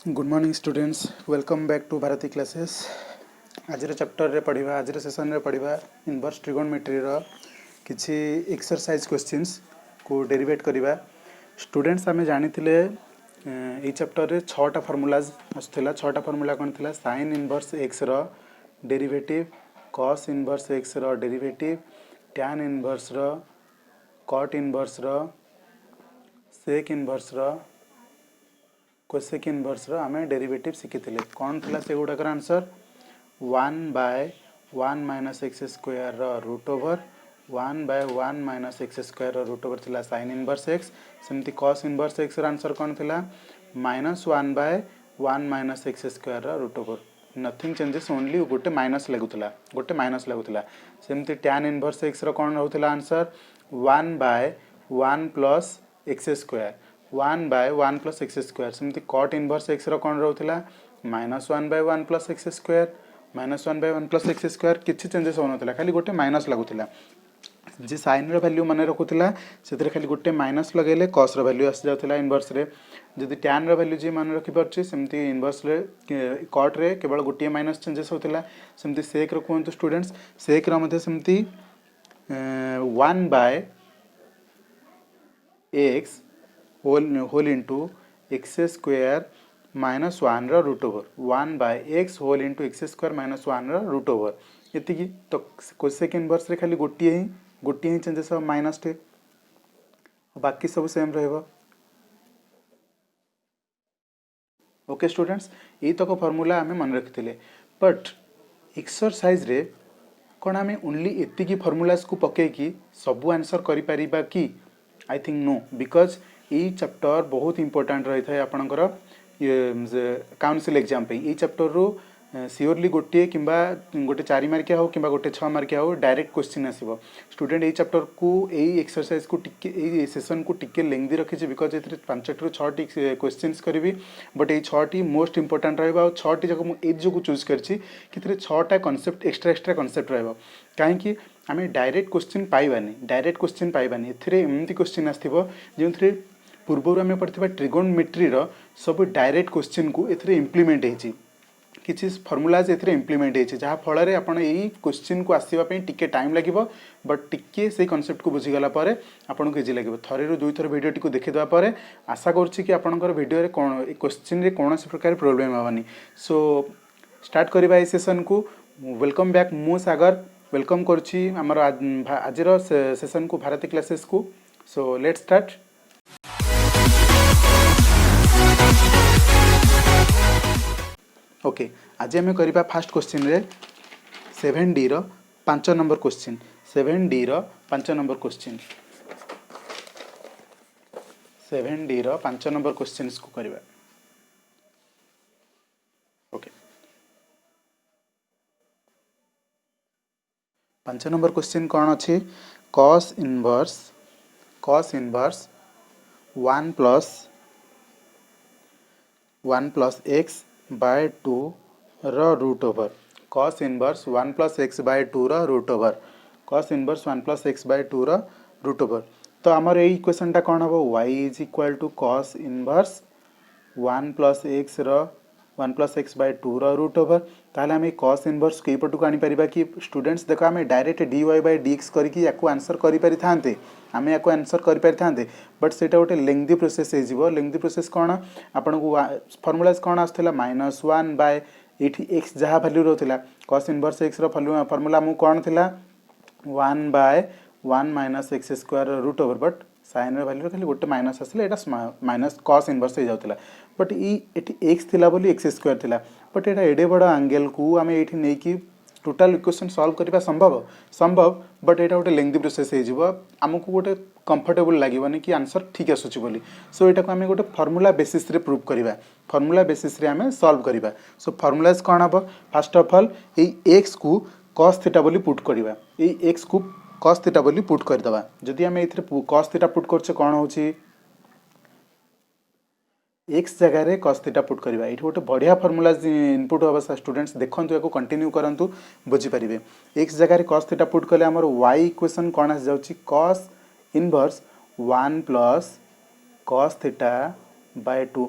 Good morning students, welcome back to Bharti classes. आज chapter रे पढ़िबा, आज सेशन रे पढ़िबा इनवर्स ट्रिगोनोमेट्री रो किछि एक्सरसाइज क्वेश्चंस को डेरिवेट करिबा। स्टूडेंट्स आमे जानिथिले ए चैप्टर रे 6टा फार्मूलाज आसथिला। 6टा फार्मूला कोन थिला? sin इनवर्स x रो डेरिवेटिव, cos इनवर्स x रो डेरिवेटिव, tan इनवर्स रो, cot इनवर्स रो, sec इनवर्स रो, कोसेक इनवर्स रो आमे डेरिवेटिव शिखिथिले। कौन थिला से गुडाकर आंसर? 1/1 माइनस एक्स स्क्वायर रो root over 1/1 minus x square रो रूट ओवर थिला sin इनवर्स x। सेमती cos इनवर्स x रो आंसर कौन थिला? -1/1 माइनस एक्स स्क्वायर रो root over. Nothing changes, only गोटे माइनस लागुथिला। सेमती tan इनवर्स x रो कौन रहउथिला answer? 1/1 plus x square 1/1 plus x square. सेमती cot इनवर्स x रो कौन रहउथिला? -1/1 plus x square -1/1 plus x square. किछि चेंजेस होनथिला, खाली गोटे माइनस लागुथिला। जे साइन रो वैल्यू माने रखुथिला सेतरे खाली गोटे माइनस लगेले cos रो वैल्यू आस जाउथिला इनवर्स रे। जदि tan रो वैल्यू जे माने रखि परछि सेमती इनवर्स रे cot रे केवल गोटे माइनस चेंजेस होथिला। सेमती sec रो कोंतु स्टूडेंट्स, sec रो मध्ये सेमती 1/x whole into x square minus 1 रो root over 1/x whole into x square minus 1 रो रूट ओवर। एतिकी तो कोसेक इनवर्स रे खाली गोटे ही चेंजेस हो माइनस टे, बाकी सब सेम रहबो। ओके स्टूडेंट्स, ये तक फार्मूला आमे मन रखिथिले। बट एक्सरसाइज रे कोन आमे ओनली एतिकी फार्मूलास को पके कि सब आंसर करि परिबा कि? आई थिंक नो, बिकॉज ये चैप्टर बहुत इंपोर्टेंट रही है आपणकर काउंसिल एग्जाम पे। ये चैप्टर रो सियोरली गोटे किंबा गोटे 4 मार्किया हो किंबा गोटे 6 मार्किया हो डायरेक्ट क्वेश्चन आसीबो। स्टूडेंट ये चैप्टर को यही एक्सरसाइज को टिके ये सेशन को टिके लेंथी रखी बिकॉज ए 5 ରୁ 6टी क्वेश्चंस करी। बट ये 6टी मोस्ट इंपोर्टेंट रहा। 6टी जगह मुझे जो चूज करी 6टा कनसेप्ट एक्स्ट्रा कनसेप्ट रहा। कहीं आम डायरेक्ट क्वेश्चन पाइबानी एमती क्वेश्चन आसो जो पूर्वर आम पढ़ा ट्रिगोनोमेट्री सब डायरेक्ट क्वेश्चन को एथिरे इम्प्लीमेंट होती किसी फर्मुलाज एथिरे इम्प्लीमेंट होती जहाँ फल आपड़ यही क्वेश्चन को आसवाई टिके टाइम लगे। बट टिके से कनसेप्ट को बुझीगला आपन को इजी लगे। थरे रू 2 थर वीडियो टी देखीदेवा पर आशा करुच्ची कि आपंकर वीडियो कौन क्वेश्चन रे कौन प्रकार प्रोब्लेम हेनी। सो स्टार्ट करवा ये सेशन को। वेलकम बैक, मु सागर वेलकम करुच्ची आमर आज सेशन को भारती क्लासेस को। So let's start. ओके, आज आम करवा फास्ट क्वेश्चन रे 7D रो 5 नंबर क्वेश्चन। 7D रो 5 नंबर क्वेश्चन 7D रो 5 नंबर क्वेश्चन को करवा। ओके, 5 नंबर क्वेश्चन कौन अच्छी? cos inverse 1 plus x by 2 रो root over cos inverse 1 plus x by 2 रो root over cos inverse 1 plus x by 2 रो रूट ओवर। तो आमर ये इक्वेशन टा कौन हम? y is equal to cos inverse 1 plus x row 1 plus x by 2 रो रूट ओवर। ताहले आम cos इनवर्स कई पटू आनी परिबा कि? स्टूडेंट्स देखो आम डायरेक्ट dy बाय dx करके याको आंसर करि पारि थांते, आम याको आंसर करि पारि थांते। बट सेटा गोटे लेंथी प्रोसेस हे जिवो। लेंथी प्रोसेस कौन आपन को फॉर्मूलाज कौन आसथिला? -1 बाय एठी x जहाँ वैल्यू रहउथिला cos इनवर्स x रो फॉर्मूला मु कौन थिला? 1/1 minus x square root over. But sine value खाली गोटे माइनस आसला, एटा माइनस cos इनवर्स हो जाउथिला। बट एठी x थिला बोली एक्स स्क्वायर थिला। बट एटा एडे बड़ एंगल को आम एठी नै कि टोटल इक्वेशन सॉल्व करबा संभव। बट एटा गोटे लेंथी प्रोसेस हे जिवो, हमकु गोटे कंफर्टेबल लागोनी कि आंसर ठीक आसुची बोली। सो एटा को आम गोटे फॉर्मूला बेसिस रे प्रूव करबा, फॉर्मूला बेसिस रे आम सॉल्व करबा। सो फॉर्मूलाज कौन हम? फर्स्ट ऑफ ऑल ये x को cos थीटा बोली पुट करबा, ये x को cos थीटा बोली पुट कर दबा। जदि हम एथिरे cos थीटा पुट करछे कोन होची? x जगह रे cos थीटा पुट करबा। एठी गोटे बढ़िया फार्मूला इनपुट होबा। स्टूडेंट्स देखंतु याको कंटिन्यू करंतु बुझी परिबे। x जगह रे cos थीटा पुट करले हमर y इक्वेशन कोन आस जाउची? cos inverse 1 plus cos theta by 2।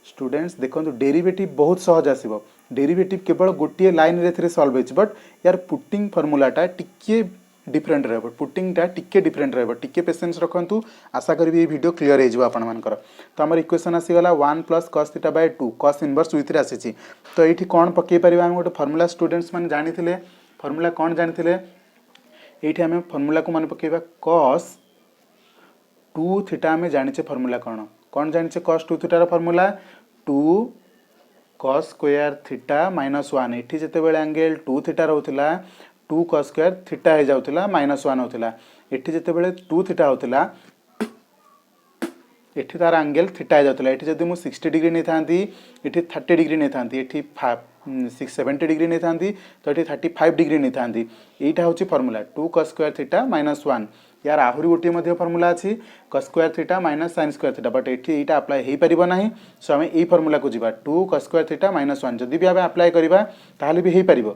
Students देखो डेरिवेटिव बहुत सहज आसो डेरिवेटिव केवल गोटे लाइन रे सॉल्व होइछ बट यार पुटिंग फॉर्मूलाटा टिके डिफरेंट रहबो पुटिंगटा टिके डिफरेंट रहबो टिके पेशेंस रखंतु आशा करी ये वीडियो क्लियर हो आपण मानकर तो हमर इक्वेशन आसीगला 1 plus cos theta by 2 cos inverse with रे आसीची तो एठी कोन पके परिबा हम गोटे फार्मूला स्टूडेंट्स मान जानिथिले फार्मूला कोन जानिथिले एठी हम फार्मूला को मन पकेबा cos 2 थीटा हम जानिचे फार्मूला कोन जानिचे cos 2 थीटा रो फार्मूला 2 cos स्क्वायर थीटा -1 एठी जते बेले एंगल 2 थीटा रहउतला 2 cos स्क्वायर थीटा हो जाउतला -1 होतला एठी जते बेले 2 थीटा होतला एठी तार एंगल थीटा हो जाउतला एठी जदि मु 60 डिग्री नै थांती एठी 30 डिग्री नै थांती एठी 70 डिग्री नै थांती तो एठी 35 डिग्री नै थांती एटा होची फार्मूला 2 cos स्क्वायर थीटा -1 यार आहुरी गोटे मध्य फार्मूला अछि cos square theta - sin square theta but एठी एटा अप्लाई हेई परिबो नाही सो हमें एई फार्मूला को जिबा 2 cos स्क्वायर थीटा -1 जदि भी हमें अप्लाई करिबा ताहाले भी हेई परिबो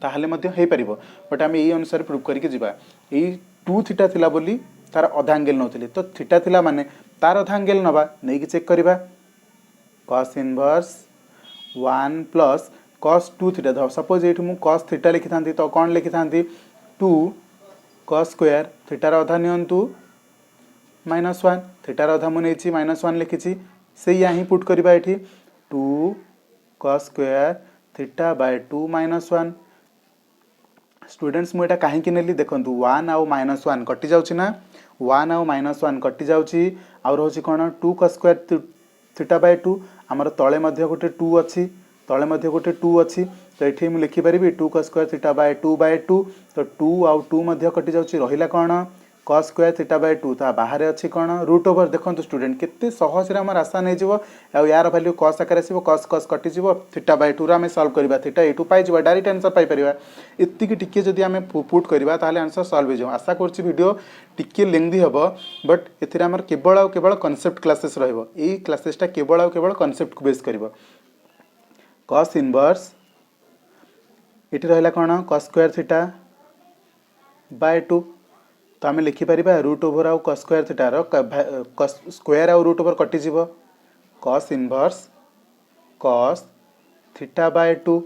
ताहाले मध्य हेई परिबो बट हमें एई अनुसार प्रूव करके जिबा एई 2 थीटा थिला बोली तार आधा एंगल नउतले तो थीटा थिला माने तार आधा एंगल नबा नै कि चेक करिबा cos inverse 1 plus cos 2 theta ध सपोज एठी मु cos थीटा लिखि थांती तो कोन लिखि थांती 2 cos स्क्वायर थीटा रा आधा नियंतु -1 थीटा रा आधा मु नेछि -1 लिखिछि से यही पुट करिबा एठी 2 cos square theta by 2 -1 students मु एटा काहे कि नेली देखंतु 1 आउ -1 कटि जाउछि ना 1 आउ -1 कटि जाउछि आ रहउछि कोन 2 cos स्क्वायर थीटा बाय 2 हमर तळे मध्ये गोटे 2 अछि तळे मध्ये गोटे 2 अछि तो एठी मु लिखि परिबी 2 cos स्क्वायर थीटा बाय 2 तो 2 आउ 2 मध्ये कटि जाउछि रहिला कोन cos स्क्वायर थीटा बाय 2 ता बाहर अछि कोन रूट ओवर देखंतु स्टूडेंट केते सहज रे हमर आसान हे जिवो आ यार वैल्यू cos आकार आसीबो cos कटि जिवो थीटा बाय 2 रा हम सॉल्व करबा थीटा एटू पाइ जिवो डायरेक्ट आंसर पाइ परिबा इत्ति कि टिके जदि हम पुट करबा ताले आंसर सॉल्व हो जिवो आशा करछि वीडियो टिके लेंथी हबो बट एथिरे हमर केवल कांसेप्ट क्लासेस रहइबो एई क्लासेसटा केवल कांसेप्ट को बेस करबो cos इनवर्स इटी रहला कोन cos स्क्वायर थीटा बाय 2 तो आम लिखिपर रूट ओवर आउ cos square theta cos square आउ रूट ओवर कटि जीव cos inverse cos theta by 2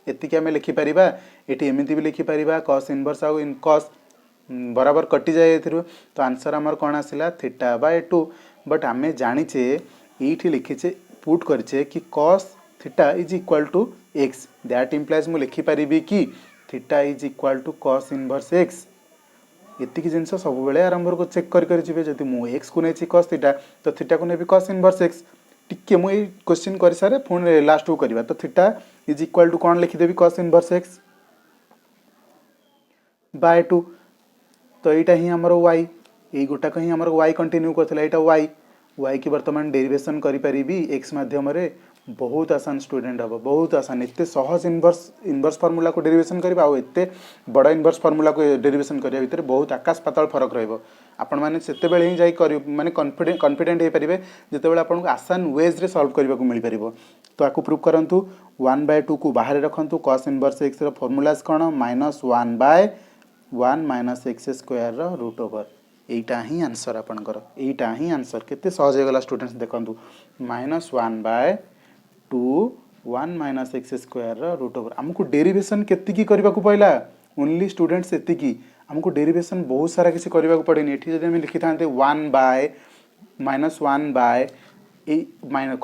एतिक आम लिखिपर ये एमती भी लिखिपर cos इनवर्स आउ cos बराबर कटि जाए तो आंसर आमर कौन आसला थीटा बाय 2 बट आम जाचे ये लिखीचे पुट करचे कि cos theta is equal to x that implies मु लिखिपर कि theta is equal to cos inverse x एतिक जिनस सब बेले आरंभ को चेक कर जब मुझे एक्स को नहीं cos थीटा तो थीटा को नहीं cos इनवर्स x टिके मुझे क्वेश्चन कर सारे पुणी लास्ट को करवा तो थीटा इज इक्वल टू कौन लिखिदेवी cos इनवर्स x बाय 2 तो यहाँ ही आमर y यही गोटाक ही आमर y कंटिन्यू करथिला एटा y की वर्तमान डेरिवेशन करि परिबी x माध्यम रे बहुत आसान स्टूडेंट हम बहुत आसान एते सहज इनवर्स फार्मूला को डेरिवेशन करबा आ एते बड़ा इनवर्स फार्मूला को डेरिवेशन करिया भितर बहुत आकाश पाताल फरक रहइबो आपण माने सेते बेले ही जाई करि माने कॉन्फिडेंट हे परिबे जते बेले आपण को आसान वेज रे सॉल्व करबा को मिल परिबो तो आकु प्रूव करंतु 1/2 को बाहर रखंतु cos इनवर्स x रो फार्मूलास कोन -1/1 - x स्क्वायर रो रूट ओवर एटा ही आंसर आपनकर एटा ही आंसर केते सहज हे गला स्टूडेंट्स देखंतु -1/2 1 - x स्क्वायर रूट ओवर हमको डेरिवेशन केतिकी करबा को पइला ओनली स्टूडेंट्स एतिकी हमको डेरिवेशन बहुत सारा किसी करबा को पड़ेनी एठी जदि हम लिखि थांते 1/-1 ए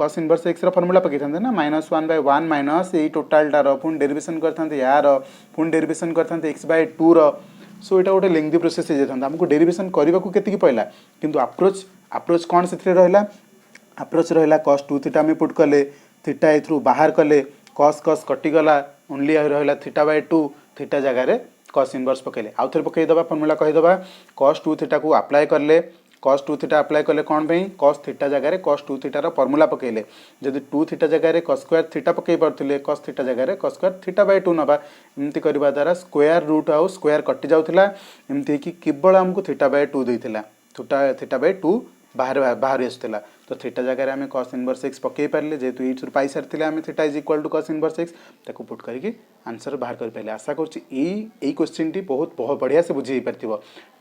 cos इनवर्स x रो फार्मूला पके थांते ना -1/1 माइनस ए टोटल टार पुन डेरिवेशन करथांते यार पुन डेरिवेशन करथांते x/2 रो सो एटा गोटे लेंथी प्रोसेस हे जाथांता हमको डेरिवेशन करबा को केतिकी पइला किंतु अप्रोच कोन सेथरे रहला अप्रोच रहला cos 2 थीटा में पुट कले थीटा एथ्रु बाहर कले cos कटि गला ओनली रहला थीटा बाय 2 थीटा जगह रे cos इनवर्स पकेले आउ थरे पकेइ दबा फार्मूला कहि दबा cos 2 थीटा को अप्लाई करले cos 2 थीटा अप्लाई करले कोन पे cos थीटा जगह रे cos 2 थीटा रो फार्मूला पकेले जदि 2 थीटा जगह रे cos स्क्वायर थीटा पकेइ परथिले cos थीटा जगह रे cos स्क्वायर थीटा बाय 2 नबा एमती करबा द्वारा स्क्वायर रूट आउ स्क्वायर कटि जाउथिला एमती कि केवल हमको थीटा बाय 2 देइथिला थीटा बाय 2 बाहर आसुला तो थीटा जगह आम cos इनवर्स x पकई पारे जेहेतु ये पाई सारी आम theta is equal to cos inverse x ताको पुट करके आंसर बाहर कर पारे आशा करुँची यही क्वेश्चन टी बहुत बढ़िया से बुझे पार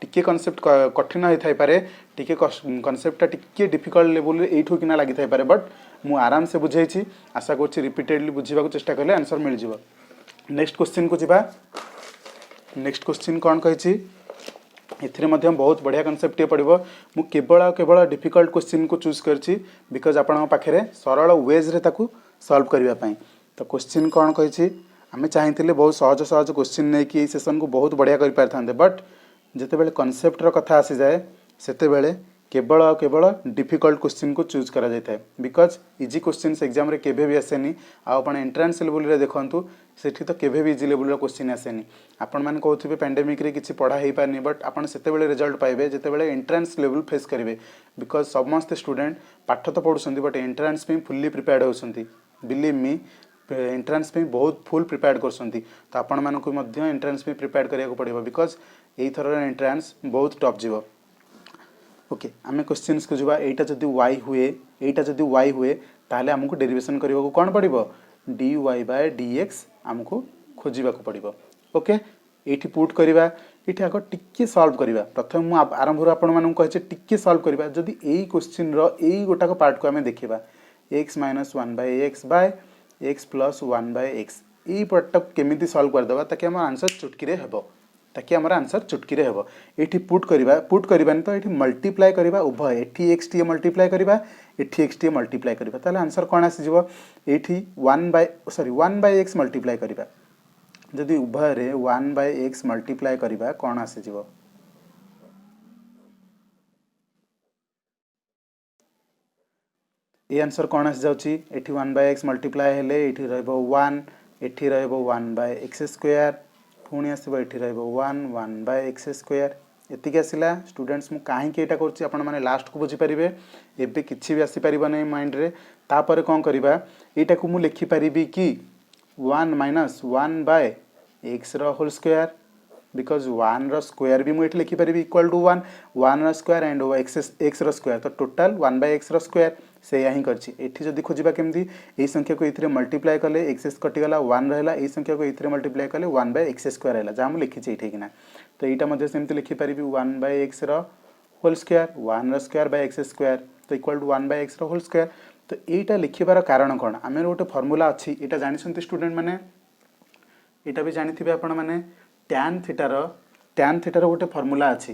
टिके कनसेप्ट कठिन होता है टिके कनसेप्टा टिके डिफिकल्ट लेवल एठू किना लगी था बट मु आराम से बुझेछि आशा करछि रिपीटेडली बुझिबा को चेष्टा करले आंसर मिल जिवो। नेक्स्ट क्वेश्चन को जिबा। नेक्स्ट क्वेश्चन कौन कहिछि एथिरे मध्यम बहुत बढ़िया कॉन्सेप्ट टे पड़िबो। मु केवल डिफिकल्ट क्वेश्चन को चूज करछि बिकॉज आपण पाखरे सरल वेज रे ताकू सॉल्व करबा पई। तो क्वेश्चन कौन कहिछि आमे चाहिथिले बहुत सहज सहज क्वेश्चन नै कि सेशन को बहुत बढ़िया करि पारथांते बट जेतेबेले कॉन्सेप्ट रो कथा आसी जाए सेतेबेले केवल डिफिकल्ट क्वेश्चन को चूज करा जाता है बिकॉज इजी क्वेश्चन एग्जाम रे केबे भी आसेनी आपण एंट्रेंस लेवल रे देखंतु सेठी तो केबे भी इजी लेवल रो क्वेश्चन आसेनी। आपण मान कहउथिबे पैंडेमिक रे किछि पढ़ा हेई पारनी बट आपण सेतेबेले रिजल्ट पाइबे जेतेबेले एंट्रेंस लेवल फेस करिवे बिकॉज समस्त स्टूडेंट पाठ तो पढुसंती बट एंट्रेंस पे फुल्ली प्रिपेयर्ड होसंती। बिलीव मी एंट्रेंस पे बहुत फुल प्रिपेयर्ड करसंती तो आपण मान को मध्य एंट्रेंस पे प्रिपेयर्ड करिया को पड़िबो बिकॉज एई थर एंट्रेंस बहुत टफ जीवो। ओके आमे क्वेश्चंस को जुबा एटा जदी y हुए ताले हमको डेरिवेशन करबा को कोन पड़िबो dy/dx हमको खोजिबा को पड़िबो। ओके एठी पुट करबा एठी आको टिक्के सॉल्व करबा प्रथम मु आरंभ रो आपण मानन कहै छै टिक्के सॉल्व करबा जदी एई क्वेश्चन रो एई गोटा को पार्ट को हमें देखिबा x - 1/x/x + 1/x एई पार्ट केमिति सॉल्व कर देबा ताकि हमर आंसर चुटकी रे हेबो एठी पुट करबानी तो एठी मल्टीप्लाई करबा उभय एठी x टी मल्टीप्लाई करबा एठी x टी मल्टीप्लाई करबा ताले आंसर कोन आसी जिवो एठी 1/x मल्टीप्लाई करबा जदी उभय रे 1/x मल्टीप्लाई करबा कोन आसी जिवो ए आंसर कोन आसी जाउची एठी 1/x मल्टीप्लाई हेले एठी रहबो 1 एठी रहबो 1/x² पुणी आसो ये रहा 1/x²। एतिक आसला स्टूडेंट्स मु कहीं एटा करछि आपण माने लास्ट को बुझीपारे एबे किछि भी आसी पारिबो नै माइंड रे तापर कोन करबा एटा को मु लिखि पारिबी कि 1 - 1/x रो होल स्क्वायर बिकॉज 1 रो स्क्वायर भी मु एठी लिखि पारिबी इक्वल टू 1 रो स्क्वायर एंड x रो स्क्वायर तो टोटल 1/x रो स्क्वायर से यही करछि। एठी जदी खोजिबा केमदी ए संख्या को इथिरे मल्टीप्लाई कले x कटि गला 1 रहला ए संख्या को इथिरे मल्टीप्लाई कले 1/x² रहला जा हम लिखि छै एठी किना तो एटा मध्ये सेमति लिखि पारिबी 1/x रो होल स्क्वायर 1 रो स्क्वायर बाय x² तो इक्वल टू 1/x रो होल स्क्वायर। तो एटा लिखिबार कारण कोन आमे गोटे फार्मूला अछि एटा जानि सन्ति स्टूडेंट माने एटा भी जानिथिबे आपण माने tan थीटा रो गोटे फार्मूला अछि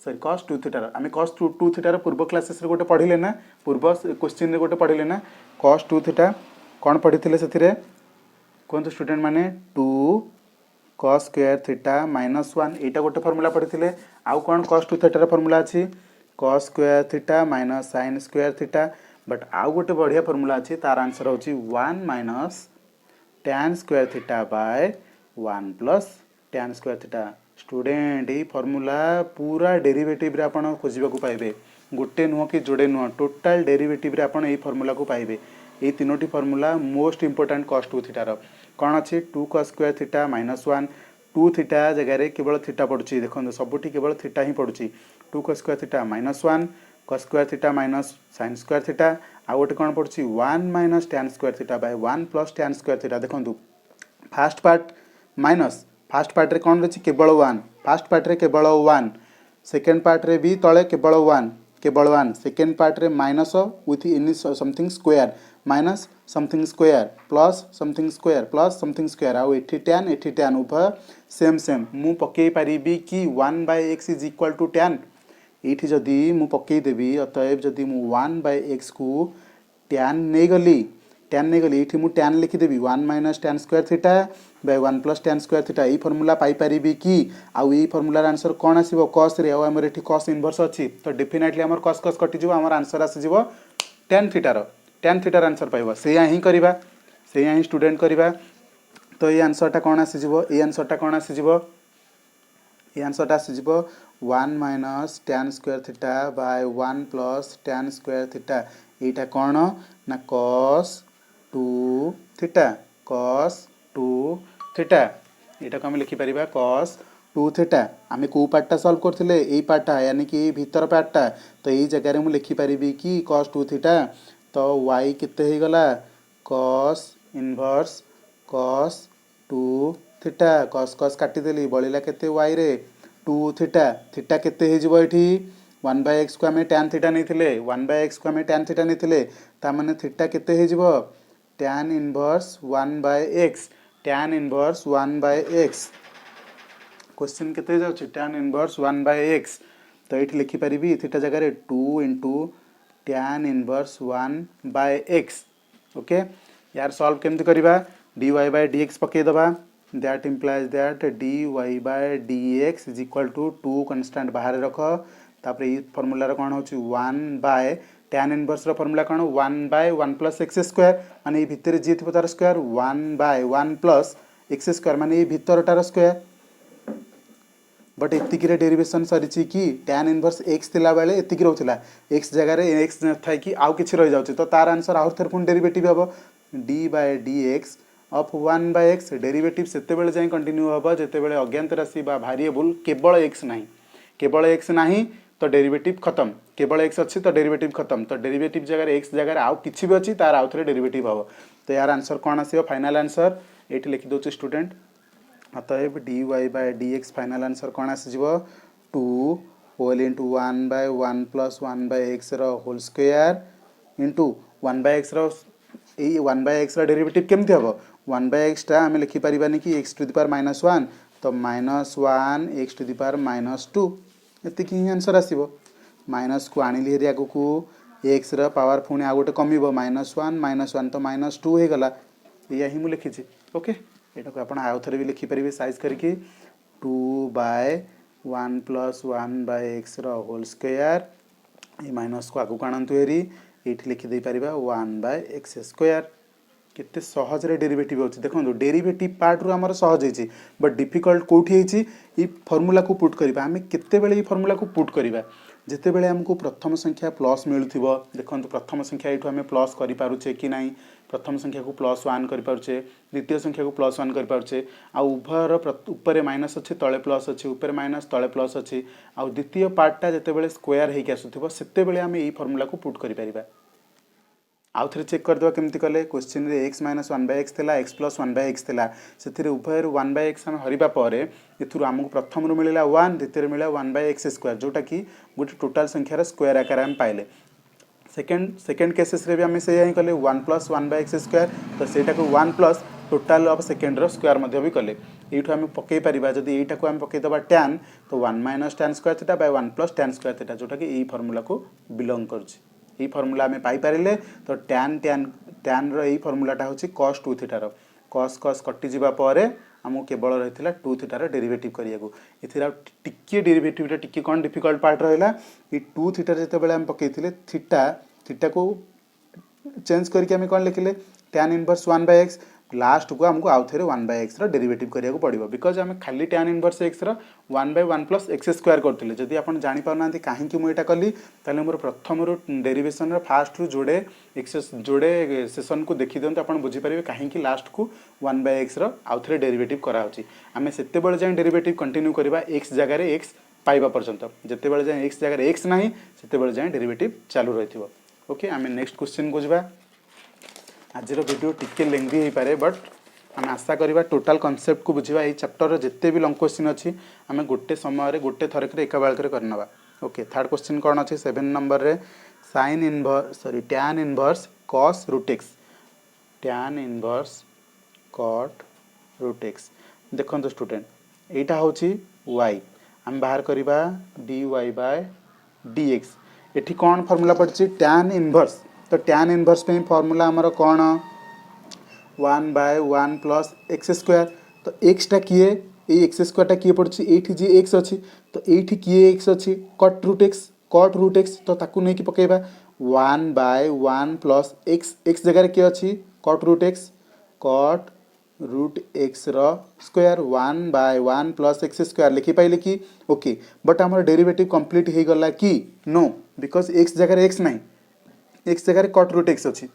सॉरी cos 2 थीटा रो आमे cos 2 थीटा रो पूर्व क्लासेस रे गोटे पढिले ना पूर्व क्वेश्चन रे गोटे पढिले ना cos 2 थीटा कोन पढिथिले सेथिरे कोन तो स्टूडेंट माने 2 cos स्क्वायर थीटा - 1 एटा गोटे फार्मूला पढिथिले आउ कोन cos 2 थीटा रो फार्मूला अछि cos square theta - sin square theta but आउ गोटे बढ़िया फार्मूला अछि तार आंसर होची 1 - tan square theta by 1 + tan square theta. Student ये फार्मूला पूरा डेरिवेटिव रे आपण खोजिबा को पाइबे गोटे नुह कि जोड़े नुह टोटल डेरिवेटिव रे आपण ए फार्मूला को पाइबे ए तीनोटी formula most important cos 2 theta रो कोन अछि 2 cos स्क्वायर थीटा -1 2 थीटा जगह रे केवल थीटा पडुची देखो सबुठी केवल थीटा ही पडुची 2 cos square theta -1 cos square theta - sin square theta आ गोटे कोन पडुची 1 - tan square theta by 1 + tan square theta देखो first part minus first part रे कोन रछि केवल 1 फर्स्ट पार्ट रे केवल 1 सेकंड पार्ट रे भी तळे केवल 1 सेकंड पार्ट रे minus with any something square minus something square plus something square plus something square आ एठी tan उभय सेम मु पकेई पारिबी कि 1/x = tan एठी जदी मु पकेई देबी अतएव जदी मु 1/x को tan नै गली एठी मु tan लिखि देबी 1 - tan square theta by 1 + tan square theta ई फार्मूला पाई पारिबी कि आउ ई फार्मूला आंसर कोन आसीबो cos रे आ हमर एठी cos इनवर्स अछि तो डेफिनेटली हमर cos कटि जिवो हमर आंसर आसी जिवो tan थीटा रो आंसर पाइबो सेया ही करबा सेया ही स्टूडेंट करबा तो ई आंसर टा कोन आसी जिवो ई आंसर टा कोन आसी जिवो ई आंसर टा आसी जिवो 1 - tan square theta by 1 + tan square theta एटा कोन ना cos 2 थीटा एटा को हम लिखि परिबा cos 2 थीटा आमे को पार्टटा सॉल्व करथिले एई पार्टटा यानी कि भीतर पार्टटा तो एई जगह रे मु लिखि परिबी कि cos 2 थीटा तो y केते हे गला cos inverse cos 2 theta cos काटी देली बळिला केते y रे 2 थीटा केते हे जिवो एठी वन बाय एक्स को आम टैन थीटा नहीं वन बाय एक्स को आम टैन थीटा नहीं ताने थीटा केते हो tan inverse one by x tan inverse one by x question केते जाउछि tan inverse one by x तो ये लिखिपारि थीटा जगह two into tan inverse one by x okay यार सॉल्व केमती करवा dy बाय dx पकईदबा that implies that dy by dx is equal to two constant बाहर रख तापर ये फॉर्मूला कौन हो one by tan inverse formula कौन one by one plus x square माने ये भितर जी थी तार square one by one plus x square माने ये भितरटार स्क्वायर बट एतिक डेरिवेशन सरी कि टैन इनवर्स एक्स थिला बेले एतिक रोला एक्स जगह एक्स था कि आउ किछि रहि जाउछि तो तार आंसर आउर थर पुन डेरिवेटिव हम d by d x of one by x derivative सेते बेले जाई कंटिन्यू हम जेते बेले अज्ञात राशि बा वेरिएबल केवल एक्स नाही तो डेरिवेटिव खत्म केवल एक्स अच्छी तो डेरिवेटिव खत्म तो डेरिवेटिव जगह एक्स जगह आउ किछि भी अच्छी तार आउ थरे डेरिवेटिव हम तो यार आंसर कौन आसीबो फाइनल आंसर एठी लिखि दोछि स्टूडेंट अतएव dy by dx final answer कौन आसीजिवो two whole into one by one plus one by x whole square into one by x one by x derivative केमती हम वन बाय एक्स टा आम लिखिपारानी कि x to the power minus one तो minus one x to the power minus two एतिक ही answer आसीबो माइनस को आनिली हेरी आगु को एक्स पावर पुणी आ गोटे कमिबो माइनस वन तो माइनस टू हो गला या ही मु लिखिछि ओके यहाँ को आप आउ थे भी लिखिपारे साइज करके two by one plus one by x whole square ये माइनस को आगू आणतु हेरी ये लिखिदे पार वन बाय एक्स स्क्वायर केते सहज रे डेरिवेटिव होची देखो डेरिवेटिव पार्ट रू हमर सहज होची बट डिफिकल्ट कोठी होची ई फार्मूला को पुट करबा हमें केते बेले ई फार्मूला को पुट करबा जेते बेले हमको प्रथम संख्या प्लस मिलुथिबो देखो प्रथम संख्या एठू हमें प्लस करि पारुचे कि नाही प्रथम संख्या को प्लस वन कर पारुचे द्वितीय संख्या को प्लस वन कर पारुचे आ उभयर ऊपर माइनस अच्छे तले प्लस अच्छे ऊपर माइनस तले प्लस अच्छे आ द्वितीय पार्टा जिते बेले स्क्वायर होइक आसुथिबो सेते बेले हमें ई फार्मूला को पुट करि परिबा आउ थे चेक करदेवा केमती कले क्वेश्चन रे x minus one by x थिला x plus one by x थिला से उभय वन बाय एक्स आम हरिबा परे एथुरु आमको प्रथम मिलला वन द्वितीय मिला वन बाय एक्स स्क्वायर जोटा कि गोटे टोटाल संख्यार स्क्वायर आकार आम पाइले सेकेंड केसेस रे भी आम से कले one plus one by x square तो सेटा को one plus total of second रो स्क्वायर मध्य भी कले एठू आम पकई पारिबा जदि एटा को आम पकई दबा tan तो one minus tan square theta bye one plus tan square theta जोटा कि ई फार्मूला को बिलोंग करछि ये फार्मूला आम पाइपारे तो टैन री फार्मूलाटा हूँ cos टू थीटार cos cos कटि जावा आमको केवल रही टू थीटार डेरिवेटिव करिया टिके डेरिवेटिव टिके कौन डिफिकल्ट पार्ट रहा ये टू थीटार जिते आम पकई थीटा को चेंज करके आम कौन लिखिले tan inverse one by x last को आमको आउ थे वन बाय एक्स डेरिवेटिव करिया पड़ो बिकज आम खाली tan inverse x one by one plus x square करते जदि आप जापाना कहीं मुझे कली ताले मोर प्रथम डेरिवेशन फास्ट रू जोड़े एक्स जोड़े सेसन को देखी दिखाते आप बुझीपारे कहीं लास्ट को वन बाय एक्स आउ थे डेरिवेटिव कराऊँच आम से जाए डेरिवेटिव कंटिन्यू करवा एक्स जगार एक्स पाइबा पर्यंत जिते जाए एक्स जगार एक्स ना से जाए डेरिवेटिव चालू रही ओके आम नेक्स्ट क्वेश्चन को जावा आज वीडियो टिके लेंथी हो पारे बट आम आशा करवा टोटाल कॉन्सेप्ट को बुझा ये चैप्टर जिते भी लॉन्ग क्वेश्चन अच्छी आम गोटे समय गोटे थरक एका बेलकर करनवा ओके थर्ड क्वेश्चन कौन अच्छी 7 नंबर रे sine inverse sorry tan inverse cos root x tan inverse cot root x देखो स्टूडेंट यहाँ हूँ वाई आम बाहर करवा d y by d x ये कौन फॉर्मूला पड़ी टैन इनवर्स तो टैन इनवर्स पे फॉर्मूला आमर कौन one by one plus x square तो एक्स टा किए ये एक्स स्क्वायर टा किए पड़ी ये जी एक्स अच्छी तो ये किए एक्स अच्छी कट रूट एक्स तो ताकू नहीं पकेबा one by one plus x x जगह किए अच्छी cut root x square one by one plus x square लिखि पाइले कि ओके बट आमर डेरिवेटिव कंप्लीट हो गला कि नो बिकज एक्स जगह एक्स नहीं एक्स जगह कट रूट एक्स अच्छी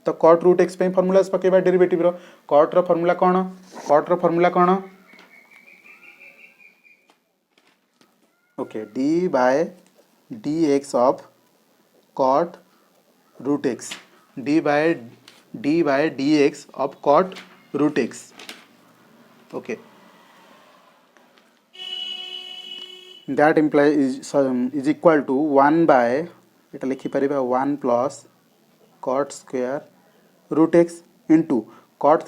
तो कट रूट एक्स फॉर्मूला पकेबा डेरिवेटिव रो कट रो फॉर्मूला कौन okay d by d x of cut root x d by d x of cut root x okay that imply is equal to 1 by एटा लिखि परिबा 1 plus cot square root x into cot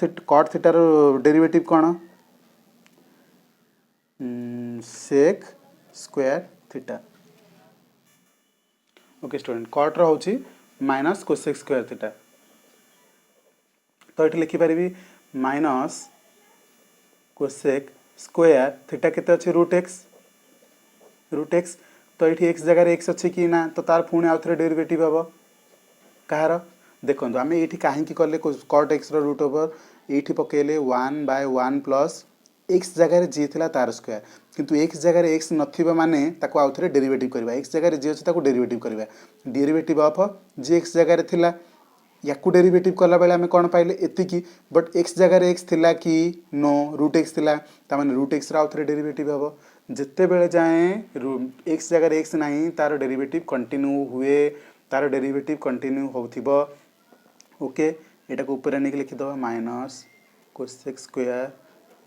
थीटार derivative कौन sec square theta. Okay student cot रोचे minus cosec square theta तो ये लिखिपारि minus cosec square theta केते अच्छे रूट एक्स तो ये एक्स जगह एक्स अच्छे कि ना तो तार पुणी आउ थे डेरिवेटिव हम कहार देखो आम ये कहीं कले कट एक्स रूट ओवर ये पकड़े 1 बाय 1 प्लस एक्स जगह जी था तार स्क्वायर किंतु एक्स जगह एक्स नथिबा माने ताको आउ थे डेरिवेटिव करबा एक्स जगह जी अच्छे ताको डेरिवेटिव करबा डेरिवेटिव ऑफ जी एक्स जगह थिला या डेरिवेटिव कला बेले आम कौन पाइले एतिकी बट एक्स जगह एक्स थिला कि नो रूट एक्स थिला तामाने रूट एक्स आउ थे डेरिवेटिव हम जिते बेले जाए एक्स जगह एक्स नहीं तार डेरिवेटिव कंटिन्यू हुए तार डेरिवेटिव कंटिन्यू होथिबो ओके एटा को ऊपर आने के लिखि दो minus cosec square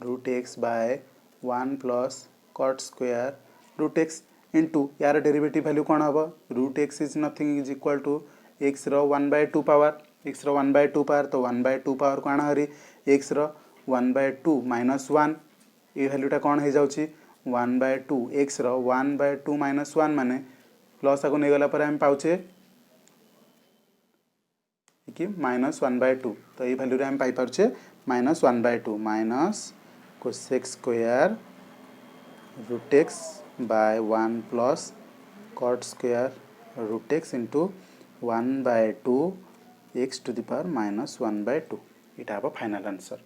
root x by 1 plus cot square root x into यार डेरिवेटिव वैल्यू कौन हम root x is nothing is equal to x रो 1/2 पावर एक्स रो 1/2 पावर तो 1/2 पावर को आना हरी एक्स रो 1/2 माइनस 1 ये वैल्यूटा कौन हो जाउची 1/2 एक्स रो 1/2 माइनस 1 माने प्लस आको नहीं गला पर हम पाउचे कि माइनस 1/2 तो ये वैल्यू हम पाई पारछे minus 1/2 minus cosec square root x by 1 plus cot square root x into 1/2 x to the power minus 1/2 इटा हम फाइनल आंसर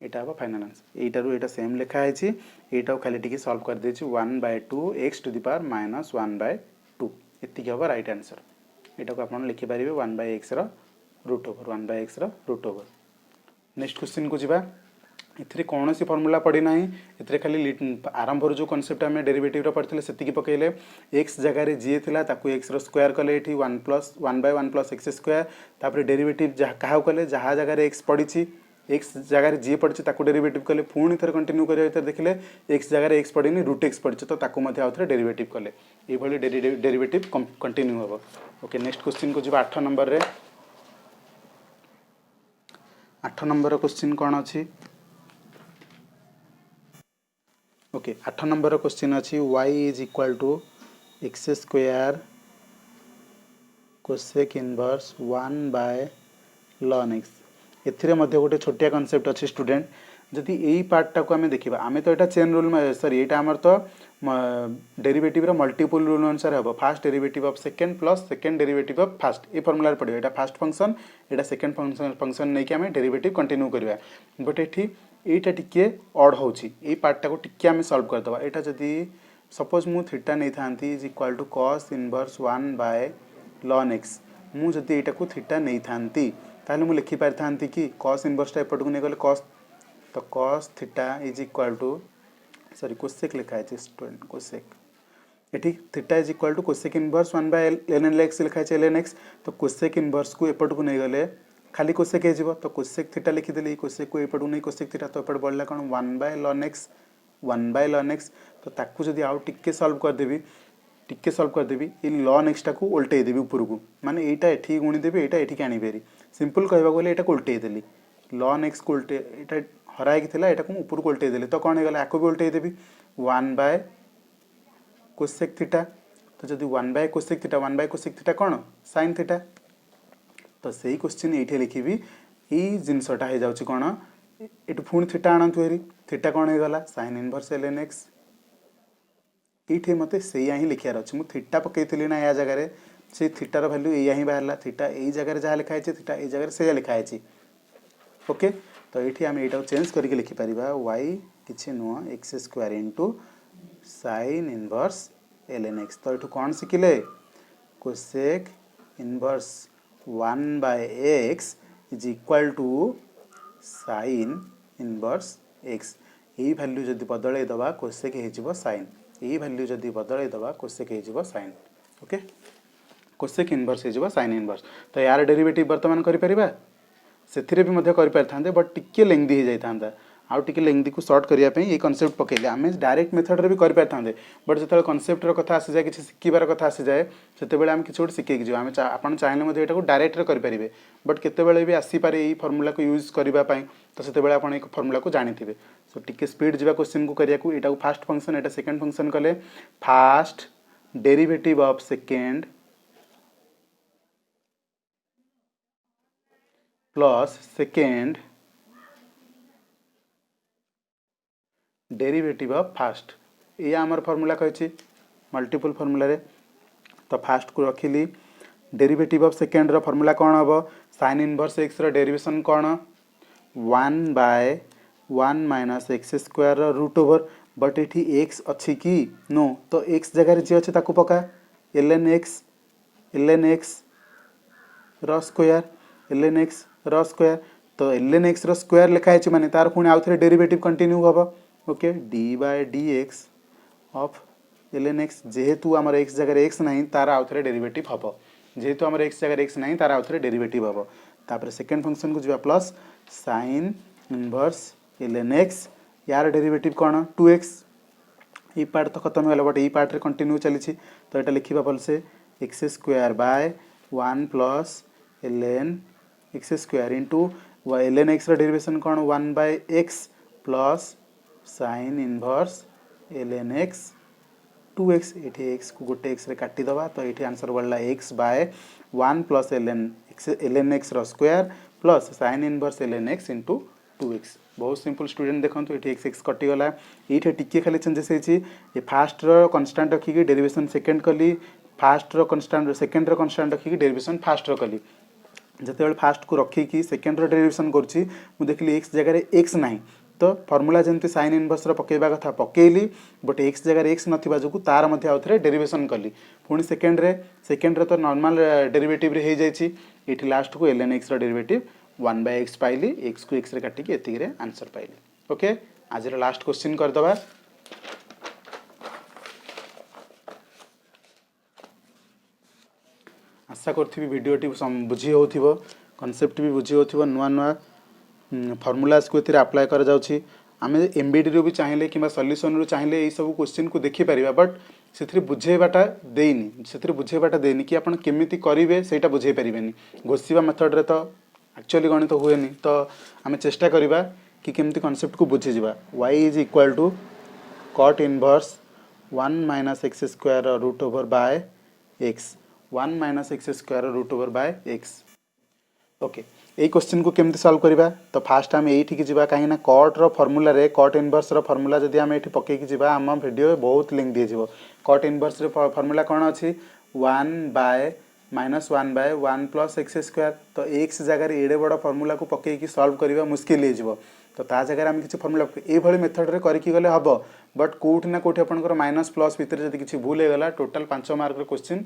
यहाँ हम फाइनाल आंसर यहीटारू यहाँ सेम लिखाई यहीटा खाली टी सल्व कर दे 1/2 x to the power minus 1/2 ये हम राइट आंसर यहाँ को आप लिखिपारे 1/x root over 1/x root over next question को जीवा इथे कौन सी फर्मूला पड़ी ना इथे खाली आरंभ जो कनसेप्ट आम डेरिवेटिव पढ़ते से पकड़े एक्स जगह जी था एक्स स्क्वायर कले ये 1/1 प्लस एक्स स्क्वायर तापर डेरिवेटिव क्या कले जहाँ जगह एक्स पड़ी एक्स जगह जी पड़ी डेरिवेटिव कले पुणी थे कंटिन्यू कर देखले एक्स जगह एक्स पड़ी रूट एक्स पड़ी तो आउ थे डेरिवेटिव कले ये डेरिवेटिव कंटिन्यू हम ओके नेक्स्ट क्वेश्चन को जी 8 नंबर रे 8 नंबर क्वेश्चन कौन अच्छी ओके 8 नंबर क्वेश्चन अच्छी y is equal to x square cosec inverse 1 by लॉन एक्स एथिरे मध्य गोटे छोटिया कॉन्सेप्ट अच्छी स्टूडेंट जदि यही पार्टा को आम देखा आम तो यहाँ चेन रूल सॉरी यहाँ आमर तो डेरिवेटिव मल्टीपल रूल अनुसार हम fast derivative of second plus second derivative of fast ये फर्मुला पड़ो यहाँ फास्ट फंक्शन यहाँ सेकेंड फंक्शन नहीं कि आम डेरिवेटिव कंटिन्यू करवा बट ये यहीटा टिके अड होची पार्टा को टिके आम सल्व करदे यहाँ जदि सपोज मु थीटा नहीं था is equal to cos inverse 1 by लॉन एक्स मुझे यहाँ को थीटा नहीं था ताहले मु लिखि पारि थांती कि कॉस इनवर्सटा एपट को नहीं गले कॉस तो cos theta is equal to sorry cosec लिखा है स्टूडेंट कोसेक ये theta is equal to cosec inverse 1 बाय ln x लिखा है ln x तो कोसेक इनवर्स को एपट को नहीं गले खाली कोसेक हो तो कोसेक थीटा लिखिदेली कोसेक को एपट को नहीं कोसेक थीटा तो एपट बढ़ला कौन 1/ln x तो ताकू जदि आउ टिके सॉल्व करदेवी ये ln x टाक उल्टे देवी ऊपर को माने यहाँ ये गुणीदेवी यहाँ ये आनीबेरी सिंपल कहवा गले यहाँ को उल्टे देली ln x को उल्टे यहाँ हराई थी यहाँ को ऊपर को उल्टे देली तो कौन होगा आपको भी उल्टे देवी 1 बाय कोसेक थीटा तो जब 1 बाय कोसेक थीटा कौन साइन थीटा तो सही क्वेश्चन ये लिखी ये जिनसटा हो जाऊँ कौन ये पुणी थीटा आणतु हेरी थीटा कौन होगा साइन इनवर्स ln x ये मत से ही लिखार अच्छे मुझे थीटा पकई ना या जगह से थीटार भैल्यू या ही बाहर थीटा यही जगह जहाँ लिखाई थीटा ये जगह से लिखाई ओके तो ये आम यहाँ चेंज करके लिखिपर वाई कि नुह x square into sine inverse ln x तो ये कौन शिखिले cosec inverse 1 by x is equal to sine inverse x यही भैल्यू जदि बदल दबा कोसेक हो साइन यही भैल्यू जदि बदल दबा कोसेक हो साइन ओके कोसेक इनवर्स हो साइन इनवर्स तो यार डेरिवेटिव बर्तमान करें से भी कर बट टिके लेंदी हो जाता आउ टिके लेंथी को सर्ट करने ये कनसेप्ट पकेले आम डायरेक्ट मेथड रे भी कर पारे बट जो कनसेप्टर कथा आसी जाए किसी शिखार कथा आसी जाए से आम किसी गोटे शिखेक जी आम आप चाहिए यहाँ डायरेक्ट करेंगे बट केतबेले भी आसीपे यही फर्मूला को यूज करने तो से आप फर्मूला को जानी सो टिके स्पीड जा क्वेश्चन को करिया फास्ट फंक्शन यहाँ सेकेंड फंक्शन कले fast derivative of second plus second derivative of fast ये आमर फर्मूला कही मल्टीपल फर्मूला रे तो फास्ट को रखिली डेरिवेटिव ऑफ सेकेंड रो फर्मूला कौन हम साइन इनवर्स एक्स रो डेरिवेशन कौन 1/1 minus x square root over but ये एक्स अच्छी कि नो तो एक्स जगह जी अच्छे ताकू पका ln x रो स्क्वायर तो ln x रो स्क्वायर लिखाई माने तार पुणी आउ थे डेरिवेटिव कंटिन्यू हम okay d/dx of ln x जेहेतु आमर x जगह x नहीं तार आउ थे डेरिवेटिव हम जेहेतु आमर x जगह x नहीं तार आउ थे डेरिवेटिव हम तापर सेकेंड फंक्शन को जा plus sine inverse ln x यार डेरिवेटिव कौन 2x ये पार्ट तो खत्म होगा बट ये पार्ट रे कंटिन्यू चली तो यहाँ लिखा भलसे x square by 1 plus ln x square into ln x derivation कौन 1/x plus sine inverse ln x 2x ये x को गोटे x रे काटिदबा तो ये आंसर बढ़ला x by 1 plus ln x रो square plus sine inverse ln x into 2x बहुत सिंपल स्टूडेंट देखो ये x कटिगला ये टिके खाली चेंजेस ये फास्ट रो कन्स्टांट रखिकी डेरिवेशन सेकेंड कली फास्ट रो कन्स्टांट सेकेंड रो कन्स्टांट रखिकी डेरिवेशन फास्ट रो कली जिते फास्ट को रखिकी सेकेंड रो डेरिवेशन करुँची मुझे देखिली x जगह x नहीं तो फर्मूला जमी साइन इनवर्स पकेबा कथा पकेली बट एक्स जगह एक्स नथिबा जो तार आउ थे डेरिवेशन कली पुणी सेकेंड रे तो नॉर्मल डेरिवेटिव रे हो जाइए ये लास्ट को ln x derivative 1/x पाइली x को x रे काटिकी एतिक रे आंसर पाइली ओके आज लास्ट क्वेश्चन करदबा आशा करथि वीडियोटी बुझी होथिबो कॉन्सेप्ट भी बुझी होथिबो नुआ नुआ फर्मूलाज को एथिरे अप्लाई कर जाउछि आमे एमबीडी रो भी चाहिले किबा सॉल्यूशन रो चाहिले एई सब क्वेश्चन को देखि परिबा बट सेथिरे बुझेबाटा देनी कि आपण केमिति करिवे सेटा बुझे परिबेनी घोषिबा मेथड रे तो एक्चुअली गणित तो हुएनी तो आमे चेष्टा करिबा कि केमिति कांसेप्ट को बुझी जिबा y is equal to cot inverse 1 minus x square root over by x 1 minus x square root over by x okay यही क्वेश्चन को केमती सॉल्व करबा तो फास्ट आम यही जावा कहीं कट रो फॉर्मूला रे कट इनवर्स रो फॉर्मूला जदि आम ये पकईकी जावा आम वीडियो बहुत लिंक दिए कट इनवर्स रो फॉर्मूला कौन अच्छी 1/(-1/(1 प्लस एक्स स्क्वायर तो एक्स जगह एडे बड़ फॉर्मूला को पकईकी सॉल्व करबा मुश्किल हो तो ता जगह आम किसी फॉर्मूला ये मेथड रे करके गले हम बट कौटी ना कौटी आपंकर माइनस प्लस भितर जब किसी भूल होगा टोटाल 5 मार्क क्वेश्चन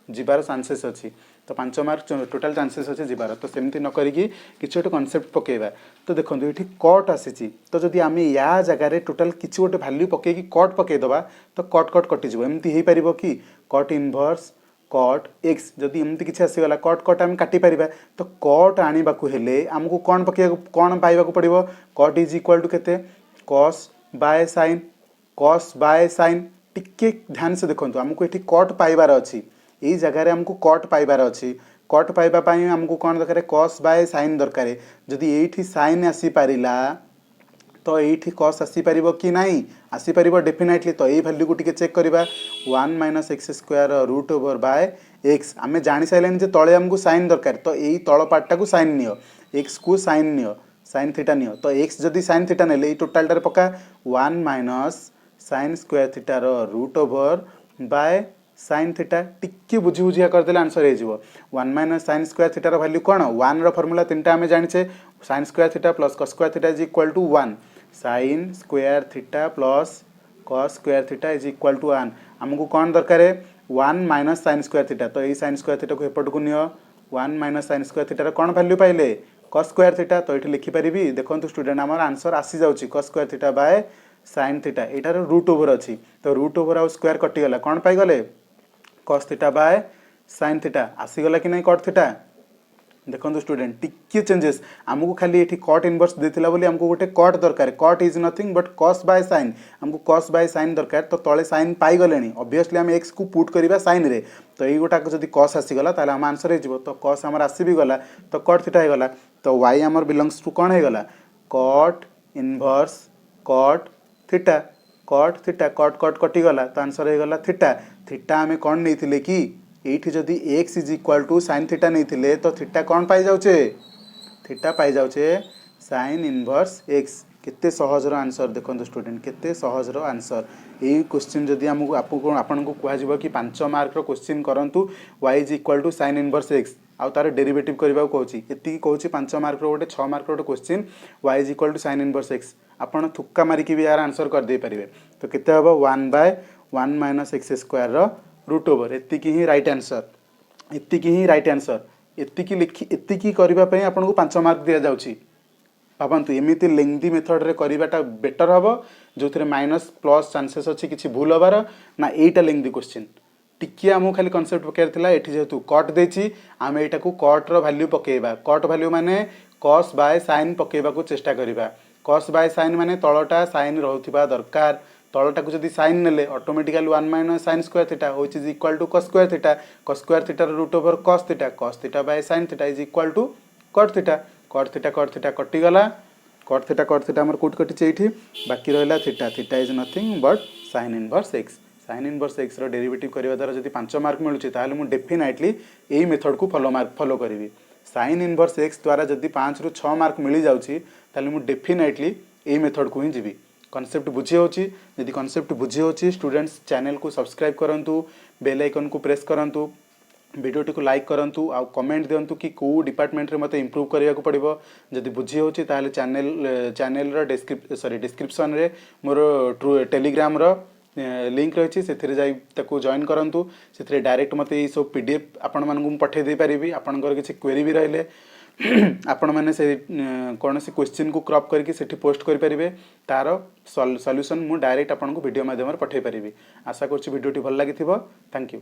जीवार चांसेस अच्छी तो 5 मार्क टोटाल चांसेस अच्छे जीवार तो सेमती न करिकी किसी गोटे कॉन्सेप्ट पकेबा तो देखो ये कट आसी तो जदि आम या जगार टोटाल किसी गोटे वैल्यू पकईकी कट पकईदबा तो कट कट कटिज एमती हो पार कि कट इनवर्स कट एक्स जदि एमती किसी आसीगला कट कट आम काटी पारिबा तो कट आनिबाकू हेले आमको कौन पकईया कौन पाइबाकू पड़िबो कट इज इक्वल टू केते कॉस बाय साइन टिके ध्यान से देखो आमको ये कट पाइबार अच्छी यही जगह आमको कट पाइबार अच्छी कट पाइबापी आमको कौन दरकार कॉस बाय साइन दरकार जदि ये साइन आसी पारिला तो ये कॉस आसी पारिबो कि नहीं आसी पारिबो डेफिनेटली तो यही वैल्यू को टिके चेक करबा 1 minus x square root over by x आम जानी सारे जे तले आमको साइन दरकार तो यही तल पार्टा को साइन नियो एक्स को साइन नियो साइन थीटा नियो तो एक्स जदि साइन थीटा नेले टोटाल पका 1 माइनस साइन स्क्वायर थीटार root over by sine theta टिके बुझी बुझिया करदे आंसर हो 1 माइनस साइन स्क्वायर थीटार वैल्यू कौन 1 रो फॉर्मूला तीनटा आम जाने sine square theta plus cos square theta is equal to 1 sine square theta plus cos square theta is equal to 1 आमको कौन दरकार 1 माइनस साइन स्क्वायर थीटा तो यही साइन स्क्वायर थीटा को एपट को नियो 1 माइनस साइन स्क्वायर थीटार कौन value पाइले कॉस स्क्वायर थीटा तो ये लिखिपारि देखो स्टूडेंट आम आंसर आसी जाऊँगी cos square theta by sine theta यार रूट ओवर अच्छी तो रूट ओवर आउ स्क्वायर कटिगला कौन पाइगले cos theta by sine theta आसीगला कि नहीं कट थीटा देखो स्टूडेंट टिके चेंजेस आमको खाली ये कट इनवर्स देथिला बोली हमको गोटे कट दरकार cut is nothing but cos by sine हमको कॉस बाय साइन दरकार तो तले साइन पाई गले ऑब्वियसली आम एक्स को पुट करवा साइन रे तो ये गोटा जब कॉस आसीगला ताले आम आंसर हो तो कॉस आमर आसी भी गला तो कट थीटा हो गला तो वाई आमर बिलोंग्स टू कौन हो गला कट इनवर्स कट थीटा कट कट कटिगला तो आंसर हो गला थीटा थीटा आम कौन नहीं कि ये जदि x is equal to sine theta नहीं तो थीटा कौन पाई जाऊे थीटा पाई जाऊे साइन इनवर्स एक्स केते सहजर आंसर देखो स्टूडेंट केते सहजर आंसर यही क्वेश्चन जदि आमको आपन को कह कि 5 मार्क क्वेश्चन करंतु y is equal to sine inverse x आउ तार डेरिवेटिव करबा कहूँ ये कहूँ 5 मार्क गोटे 6 मार्क गोटे question y is equal to sine inverse x आपड़ थुक्का मारिकी भी यार आंसर करदे पारे तो केते हम 1/1 minus x square root over एतिकी ही राइट आंसर एतिकी ही राइट आंसर एतिकी लिखी एतिकी करने आपको 5 मार्क दि जाऊँगी भावतु एमती लेंदी मेथड रे करवाटा बेटर हम जो थे माइनस प्लस चांसेस अच्छी किसी भूल हबार ना यहीटा लेंदी क्वेश्चन टिके आमको खाली कनसेप्ट पकार ये जेहेतु कट देती आम यहाँ को कट्र भैल्यू पकेबा कट भैल्यू माने कॉस बाय साइन पकेबा को चेष्टा करवा कॉस बाय साइन माने तलटा साइन रोवा दरकार तलटा को जब साइन नेले automatically 1 minus sine square theta which is equal to cos square theta root over cos theta by sine theta is equal to cot theta कटिगला cot थीटा आमर cot कटिचे ये बाकी रहा theta is nothing but sine inverse x derivative करने द्वारा जब 5 mark मिलूँ ताहले मु डेफिनेटली यही मेथड को फॉलो करी साइन इनवर्स एक्स द्वारा जब 5 ରୁ 6 मार्क मिल जाऊँगी ताहले मु डेफिनेटली यही मेथड को ही जीवी कॉन्सेप्ट बुझी होची यदि कॉन्सेप्ट बुझी होची स्टूडेंट्स चैनल को सब्सक्राइब करंतु बेल आइकन को प्रेस करंतु वीडियोटी को लाइक करंतु आ कमेंट दिंतु कि कौ डिपार्टमेंट रे मते इंप्रूव करिया को पड़िबो जदि बुझी होची ताहले चैनल रो डिस्क्रिप्शन रे मोर टेलीग्राम रो लिंक रही से जाई ताको जॉइन करंतु से डायरेक्ट मते सब पीडीएफ आपण मानकु पठे दे पारिबी आपनकर किछि क्वेरी भी रहले आपण मैंने से कौन से क्वेश्चन को क्रॉप करके सेठी पोस्ट करि परिबे तार सॉल्यूशन मु डायरेक्ट आपन को वीडियो माध्यम पठे पारिबी आशा करछि वीडियोटी भल लागिथिबो थैंक यू।